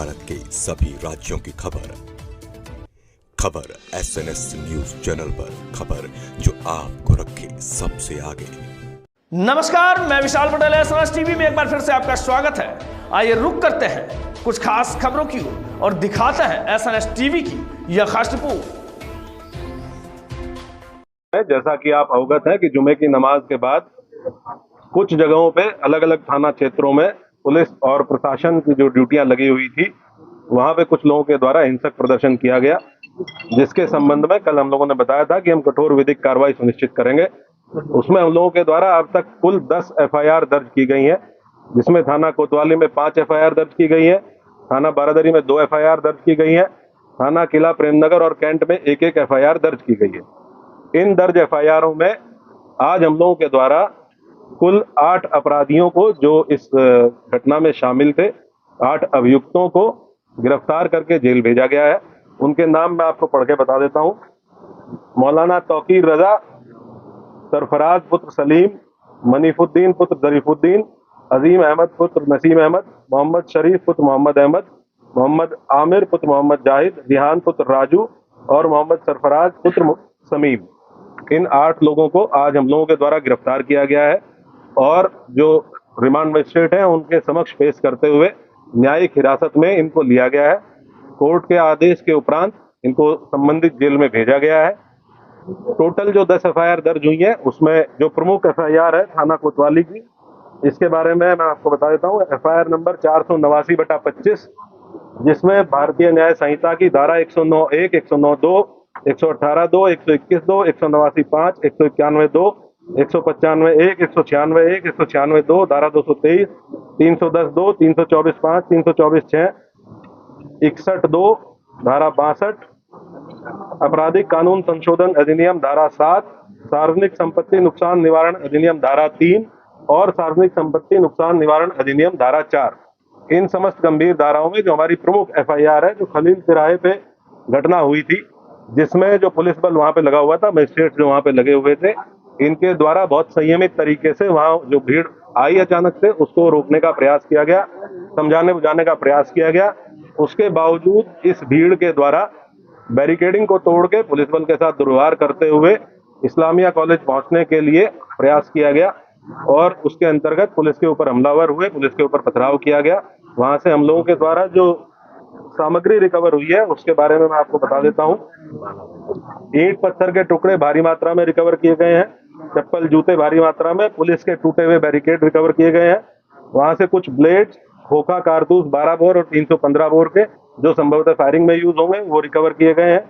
भारत के सभी राज्यों की खबर SNS न्यूज चैनल पर, खबर जो आपको रखे सबसे आगे। नमस्कार, मैं विशाल पटेल, SNS टीवी में एक बार फिर से आपका स्वागत है। आइए रुक करते हैं कुछ खास खबरों की ओर और दिखाते हैं SNS टीवी की यह खास रिपोर्ट। जैसा कि आप अवगत हैं कि जुमे की नमाज के बाद कुछ जगहों पे अलग अलग थाना क्षेत्रों में पुलिस और प्रशासन की जो ड्यूटियां लगी हुई थी, वहां पे कुछ लोगों के द्वारा हिंसक प्रदर्शन किया गया, जिसके संबंध में कल हम लोगों ने बताया था कि हम कठोर विधिक कार्रवाई सुनिश्चित करेंगे। उसमें हम लोगों के द्वारा अब तक कुल 10 FIR दर्ज की गई हैं, जिसमें थाना कोतवाली में 5 FIR दर्ज की गई है, थाना बारादरी में 2 FIR दर्ज की गई है, थाना किला प्रेमनगर और कैंट में 1-1 FIR दर्ज की गई है। इन दर्ज FIRों में आज हम लोगों के द्वारा कुल 8 अपराधियों को, जो इस घटना में शामिल थे, 8 अभियुक्तों को गिरफ्तार करके जेल भेजा गया है। उनके नाम मैं आपको पढ़ के बता देता हूं। मौलाना तौकीर रजा, सरफराज पुत्र सलीम, मनीफुद्दीन पुत्र जरीफुद्दीन, अजीम अहमद पुत्र नसीम अहमद, मोहम्मद शरीफ पुत्र मोहम्मद अहमद, मोहम्मद आमिर पुत्र मोहम्मद जाहिद, रिहान पुत्र राजू और मोहम्मद सरफराज पुत्र समीम। इन 8 लोगों को आज हम लोगों के द्वारा गिरफ्तार किया गया है और जो रिमांड मजिस्ट्रेट हैं उनके समक्ष पेश करते हुए न्यायिक हिरासत में इनको लिया गया है। कोर्ट के आदेश के उपरांत इनको संबंधित जेल में भेजा गया है। टोटल जो 10 FIR दर्ज हुई है, उसमें जो प्रमुख FIR है थाना कोतवाली की, इसके बारे में मैं आपको बता देता हूँ। FIR नंबर 489/25, जिसमें भारतीय न्याय संहिता की धारा 109(1), 109(2), 118(2), 121(2), 189(5), 191(2), 195(1), 196(1), 196(2), धारा 223, 310(2), 324(5), 324(6), 61(2), धारा 62, आपराधिक कानून संशोधन अधिनियम धारा 7, सार्वजनिक संपत्ति नुकसान निवारण अधिनियम धारा 3 और सार्वजनिक संपत्ति नुकसान निवारण अधिनियम धारा 4। इन समस्त गंभीर धाराओं में जो हमारी प्रमुख FIR है, जो खलील तिराहे पे घटना हुई थी, जिसमें जो पुलिस बल वहां पे लगा हुआ था, मजिस्ट्रेट जो वहां पे लगे हुए थे, इनके द्वारा बहुत संयमित तरीके से वहां जो भीड़ आई अचानक से, उसको रोकने का प्रयास किया गया, समझाने बुझाने का प्रयास किया गया। उसके बावजूद इस भीड़ के द्वारा बैरिकेडिंग को तोड़ के पुलिस बल के साथ दुर्व्यवहार करते हुए इस्लामिया कॉलेज पहुंचने के लिए प्रयास किया गया और उसके अंतर्गत पुलिस के ऊपर हमलावर हुए, पुलिस के ऊपर पथराव किया गया। वहां से हम लोगों के द्वारा जो सामग्री रिकवर हुई है उसके बारे में मैं आपको बता देता हूं। ईंट पत्थर के टुकड़े भारी मात्रा में रिकवर किए गए हैं, चप्पल जूते भारी मात्रा में, पुलिस के टूटे हुए बैरिकेड रिकवर किए गए हैं। वहां से कुछ ब्लेड्स, खोखा कारतूस 12 बोर और 315 बोर के, जो संभवतः फायरिंग में यूज होंगे, वो रिकवर किए गए हैं।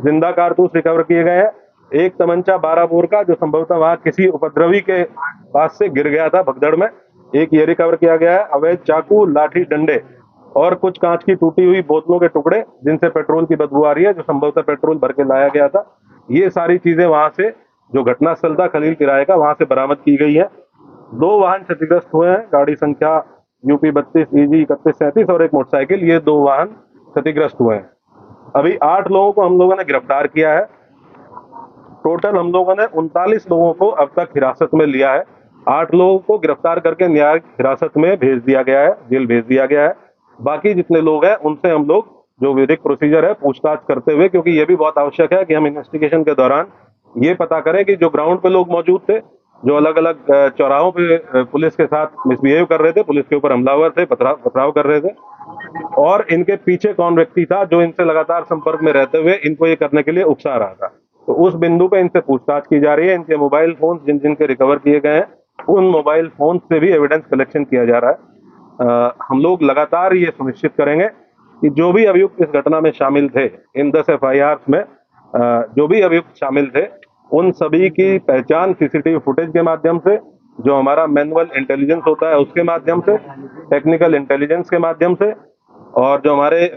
जिंदा कारतूस रिकवर किए गए हैं। एक तमंचा 12 बोर का, जो संभवतः वहां किसी उपद्रवी के पास से गिर गया था भगदड़ में, एक ये रिकवर किया गया है। अवैध चाकू, लाठी, डंडे और कुछ कांच की टूटी हुई बोतलों के टुकड़े, जिनसे पेट्रोल की बदबू आ रही है, जो संभवतः पेट्रोल भर के लाया गया था। ये सारी चीजें वहां से, जो घटनास्थल था खलील तिराहे का, वहां से बरामद की गई है। 2 वाहन क्षतिग्रस्त हुए हैं, गाड़ी संख्या UP 32 EG 3137 और एक मोटरसाइकिल, ये 2 वाहन क्षतिग्रस्त हुए हैं। अभी 8 लोगों को हम लोगों ने गिरफ्तार किया है। टोटल हम लोगों ने 39 लोगों को अब तक हिरासत में लिया है। 8 लोगों को गिरफ्तार करके न्यायिक हिरासत में भेज दिया गया है, जेल भेज दिया गया है। बाकी जितने लोग हैं उनसे हम लोग जो विधिक प्रोसीजर है पूछताछ करते हुए, क्योंकि ये भी बहुत आवश्यक है कि हम इन्वेस्टिगेशन के दौरान ये पता करें कि जो ग्राउंड पे लोग मौजूद थे, जो अलग अलग चौराहों पे पुलिस के साथ मिसबिहेव कर रहे थे, पुलिस के ऊपर हमलावर थे, पथराव कर रहे थे, और इनके पीछे कौन व्यक्ति था जो इनसे लगातार संपर्क में रहते हुए इनको ये करने के लिए उकसा रहा था। तो उस बिंदु पे इनसे पूछताछ की जा रही है। इनके मोबाइल फोन जिन जिनके रिकवर किए गए हैं, उन मोबाइल फोन से भी एविडेंस कलेक्शन किया जा रहा है। हम लोग लगातार ये सुनिश्चित करेंगे कि जो भी अभियुक्त इस घटना में शामिल थे, इन 10 FIR में जो भी अभियुक्त शामिल थे, उन सभी की पहचान CCTV फुटेज के माध्यम से, जो हमारा मैनुअल इंटेलिजेंस होता है उसके माध्यम से, टेक्निकल इंटेलिजेंस के माध्यम से, और जो हमारे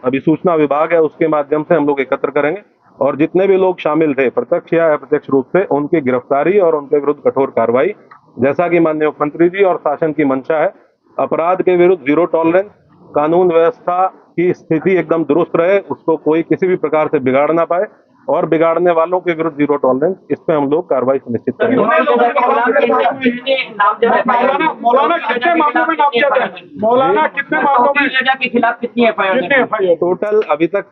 अभिसूचना विभाग है उसके माध्यम से हम लोग एकत्र करेंगे। और जितने भी लोग शामिल थे प्रत्यक्ष या अप्रत्यक्ष रूप से, उनकी गिरफ्तारी और उनके विरुद्ध कठोर कार्रवाई, जैसा कि माननीय मुख्यमंत्री जी और शासन की मंशा है। अपराध के विरुद्ध 0 टॉलरेंस, कानून व्यवस्था की स्थिति एकदम दुरुस्त रहे, उसको कोई किसी भी प्रकार से बिगाड़ ना पाए, और बिगाड़ने वालों के विरुद्ध जीरो टॉलरेंस, इस पे हम लोग कार्रवाई सुनिश्चित करेंगे। कितने मामलों में के खिलाफ कितनी एफआईआर? टोटल अभी तक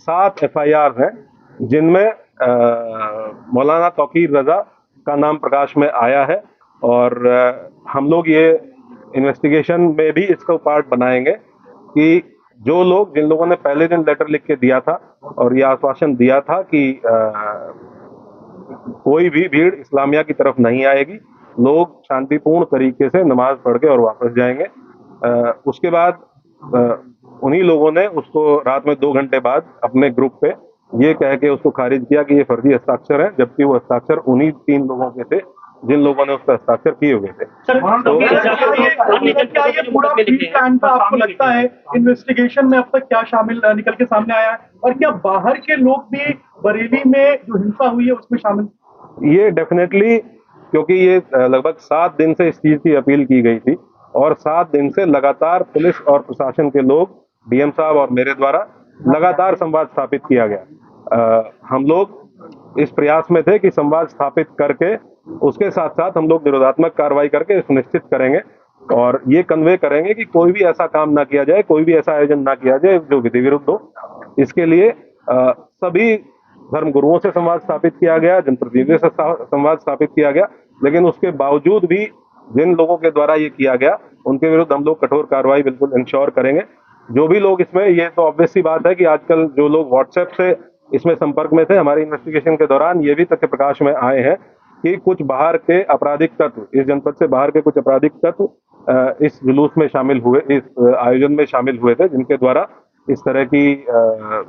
7 एफआईआर हैं, जिनमें मौलाना तौकीर रजा का नाम प्रकाश में आया है और हम लोग ये इन्वेस्टिगेशन में भी इसको पार्ट बनाएंगे कि जो लोग, जिन लोगों ने पहले दिन लेटर लिख के दिया था और ये आश्वासन दिया था कि कोई भी भीड़ इस्लामिया की तरफ नहीं आएगी, लोग शांतिपूर्ण तरीके से नमाज पढ़ के और वापस जाएंगे, उसके बाद उन्हीं लोगों ने उसको रात में 2 घंटे बाद अपने ग्रुप पे ये कह के उसको खारिज किया कि ये फर्जी हस्ताक्षर है, जबकि वो हस्ताक्षर उन्हीं 3 लोगों के थे जिन लोगों ने उस पर हस्ताक्षर किए हुए थे। क्या ये पूरा प्लान का आपको लगता है इन्वेस्टिगेशन में अब तक क्या शामिल निकल के सामने आया है, और क्या बाहर के लोग भी बरेली में जो हिंसा हुई है उसमें शामिल? ये डेफिनेटली, क्योंकि ये लगभग 7 दिन से इस चीज की अपील की गई थी और 7 दिन से लगातार पुलिस और प्रशासन के लोग, डीएम साहब और मेरे द्वारा लगातार संवाद स्थापित किया गया। हम लोग इस प्रयास में थे कि संवाद स्थापित करके उसके साथ साथ हम लोग निरोधात्मक कार्रवाई करके सुनिश्चित करेंगे और ये कन्वे करेंगे कि कोई भी ऐसा काम ना किया जाए, कोई भी ऐसा आयोजन ना किया जाए जो विधि विरुद्ध हो। इसके लिए सभी धर्मगुरुओं से संवाद स्थापित किया गया, जनप्रतिनिधियों से संवाद स्थापित किया गया, लेकिन उसके बावजूद भी जिन लोगों के द्वारा ये किया गया उनके विरुद्ध हम लोग कठोर कार्रवाई बिल्कुल इंश्योर करेंगे। जो भी लोग इसमें, ये तो ऑब्वियस सी बात है कि आजकल जो लोग व्हाट्सएप से इसमें संपर्क में थे, हमारी इन्वेस्टिगेशन के दौरान ये भी तथ्य प्रकाश में आए हैं कि कुछ बाहर के आपराधिक तत्व, इस जनपद से बाहर के कुछ आपराधिक तत्व इस जुलूस में शामिल हुए, इस आयोजन में शामिल हुए थे, जिनके द्वारा इस तरह की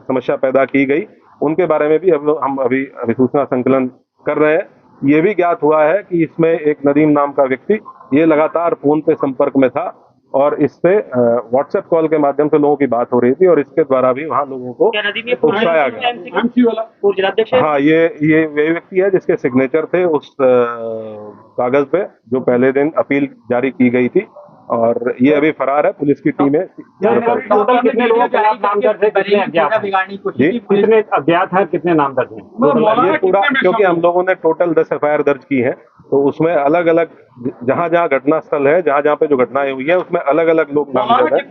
समस्या पैदा की गई। उनके बारे में भी हम अभी सूचना संकलन कर रहे हैं। ये भी ज्ञात हुआ है कि इसमें एक नदीम नाम का व्यक्ति ये लगातार फोन पे संपर्क में था और इससे व्हाट्सएप कॉल के माध्यम से लोगों की बात हो रही थी और इसके द्वारा भी वहाँ लोगों को उकसाया गया। हाँ, ये वही व्यक्ति है जिसके सिग्नेचर थे उस कागज पे जो पहले दिन अपील जारी की गई थी और ये अभी फरार है। पुलिस की टीमें टोटल कितने लोगों के नाम दर्ज है, कितने अज्ञात हैं, कितने नाम दर्ज हैं? ये पूरा, क्योंकि हम लोगों ने टोटल 10 एफआईआर दर्ज की है, तो उसमें अलग अलग जहाँ जहाँ घटना स्थल है, जहाँ जहाँ पे जो घटनाएं हुई है, उसमें अलग अलग लोग नामजद हैं।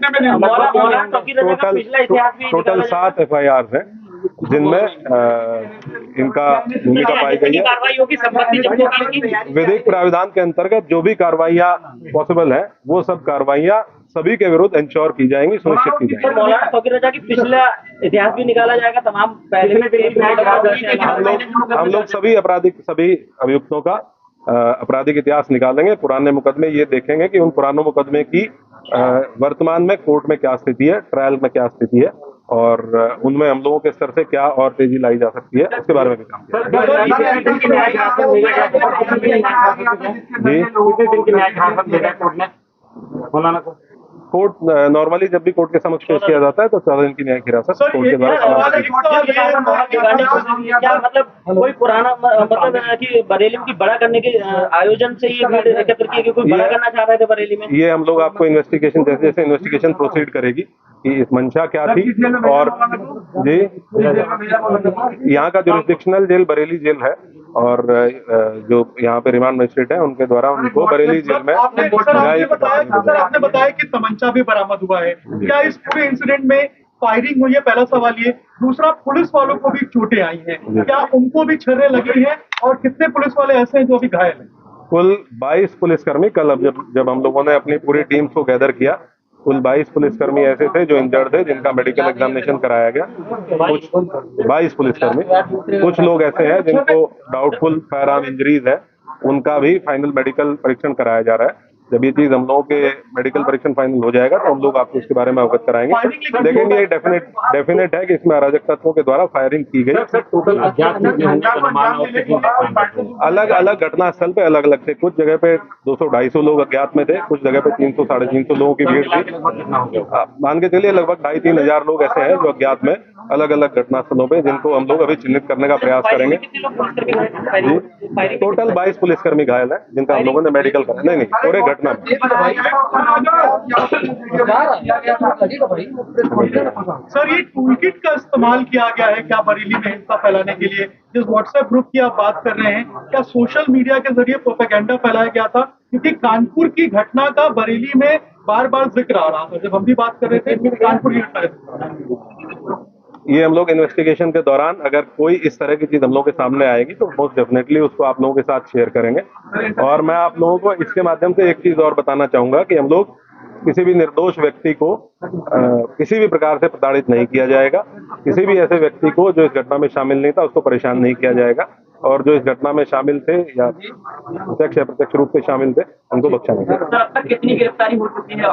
टोटल 7 एफआईआर हैं जिनमें इनका भूमिका पाई गई है। विधिक प्राविधान के अंतर्गत जो भी कार्रवाइयाँ पॉसिबल है वो सब कार्रवाइयाँ सभी के विरुद्ध इंश्योर की जाएंगी, सुनिश्चित की जाएंगी। मौलाना तौकीर रजा की पिछला इतिहास भी निकाला जाएगा, तमाम पहले हम लोग सभी अभियुक्तों का आपराधिक इतिहास निकालेंगे, पुराने मुकदमे ये देखेंगे कि उन पुरानों मुकदमे की वर्तमान में कोर्ट में क्या स्थिति है, ट्रायल में क्या स्थिति है और उनमें हम लोगों के स्तर से क्या और तेजी लाई जा सकती है, उसके बारे में भी काम किया। कोर्ट नॉर्मली जब भी कोर्ट के समक्ष पेश किया जाता है तो 14 दिन की न्यायिक हिरासत कोर्ट के द्वारा। क्या मतलब कोई पुराना मतलब कि बरेली की बड़ा करने के आयोजन से ये भीड़ एकत्र की, कोई बड़ा करना चाह रहे थे बरेली में? ये हम लोग आपको इन्वेस्टिगेशन जैसे जैसे इन्वेस्टिगेशन प्रोसीड करेगी कि इस मंशा क्या थी और जी यहाँ का जुरिस्डिक्शनल जेल बरेली जेल है और जो यहाँ पे रिमांड मजिस्ट्रेट है उनके द्वारा उनको बरेली जेल में आपने बताया कि तमंचा भी बरामद हुआ है। क्या इस पूरे इंसिडेंट में फायरिंग हुई है? पहला सवाल ये। दूसरा, पुलिस वालों को भी चोटें आई हैं, क्या उनको भी छर्रे लगी हैं और कितने पुलिस वाले ऐसे हैं जो अभी घायल हैं? कुल 22 पुलिसकर्मी, कल जब हम लोगों ने अपनी पूरी टीम को गैदर किया, कुल 22 पुलिसकर्मी ऐसे थे जो इंजर्ड थे, जिनका मेडिकल एग्जामिनेशन कराया गया। कुछ 22 पुलिसकर्मी, कुछ लोग ऐसे हैं जिनको डाउटफुल फायर आर्म इंजरीज है, उनका भी फाइनल मेडिकल परीक्षण कराया जा रहा है। जब ये चीज हम लोगों के मेडिकल परीक्षण फाइनल हो जाएगा तो हम लोग आपको इसके बारे में अवगत कराएंगे। लेकिन ये डेफिनेट है कि इसमें अराजक तत्वों के द्वारा फायरिंग की गई। अलग अलग घटना स्थल पे अलग अलग थे, कुछ जगह पे 200-250 लोग अज्ञात में थे, कुछ जगह पे 300-350 लोगों की भीड़ थी। मान के चलिए लगभग 2,500-3,000 हजार लोग ऐसे हैं जो अज्ञात में अलग अलग घटना स्थलों पे, जिनको हम लोग अभी चिन्हित करने का प्रयास करेंगे। टोटल 22 पुलिसकर्मी घायल है जिनका हम लोगों ने मेडिकल करा। नहीं, पूरे घटना में। सर, ये टूल किट का इस्तेमाल किया गया है क्या बरेली में हिंसा फैलाने के लिए? जिस व्हाट्सएप ग्रुप की आप बात कर रहे हैं, क्या सोशल मीडिया के जरिए प्रोपेगेंडा फैलाया गया था? क्योंकि कानपुर की घटना का बरेली में बार बार जिक्र आ रहा था, जब हम भी बात कर रहे थे कानपुर की घटना। ये हम लोग इन्वेस्टिगेशन के दौरान अगर कोई इस तरह की चीज हम लोग के सामने आएगी तो मोस्ट डेफिनेटली उसको आप लोगों के साथ शेयर करेंगे। और मैं आप लोगों को इसके माध्यम से एक चीज और बताना चाहूंगा कि हम लोग किसी भी निर्दोष व्यक्ति को किसी भी प्रकार से प्रताड़ित नहीं किया जाएगा। किसी भी ऐसे व्यक्ति को जो इस घटना में शामिल नहीं था उसको परेशान नहीं किया जाएगा, और जो इस घटना में शामिल थे या प्रत्यक्ष या प्रत्यक्ष रूप से शामिल थे उनको बख्शा नहीं जाएगा। सर, अब तक कितनी गिरफ्तारी हो चुकी है?